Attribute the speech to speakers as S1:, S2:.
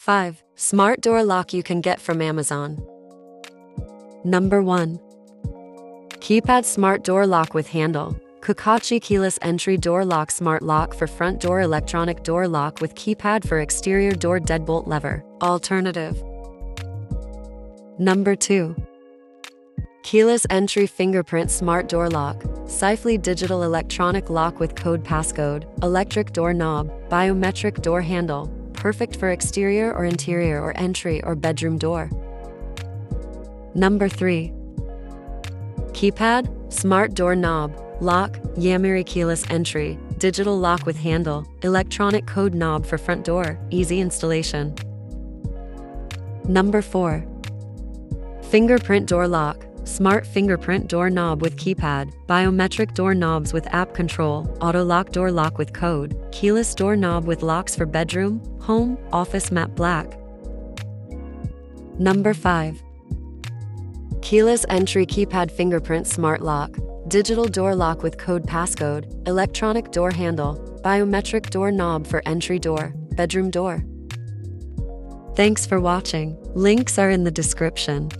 S1: 5. Smart door lock you can get from Amazon. Number 1. Keypad smart door lock with handle. Kukachi keyless entry door lock smart lock for front door, electronic door lock with keypad for exterior door, deadbolt lever. Alternative. Number 2. Keyless entry fingerprint smart door lock. Safely digital electronic lock with code passcode. Electric door knob. Biometric door handle. Perfect for exterior or interior or entry or bedroom door. Number 3. Keypad smart door knob. Lock, Yamiri keyless entry, digital lock with handle, electronic code knob for front door, easy installation. Number 4. Fingerprint door lock, smart fingerprint door knob with keypad, biometric door knobs with app control, auto lock door lock with code, keyless door knob with locks for bedroom, home, office matte black. Number 5. Keyless entry keypad fingerprint smart lock. Digital door lock with code passcode, electronic door handle, biometric door knob for entry door, bedroom door. Thanks for watching. Links are in the description.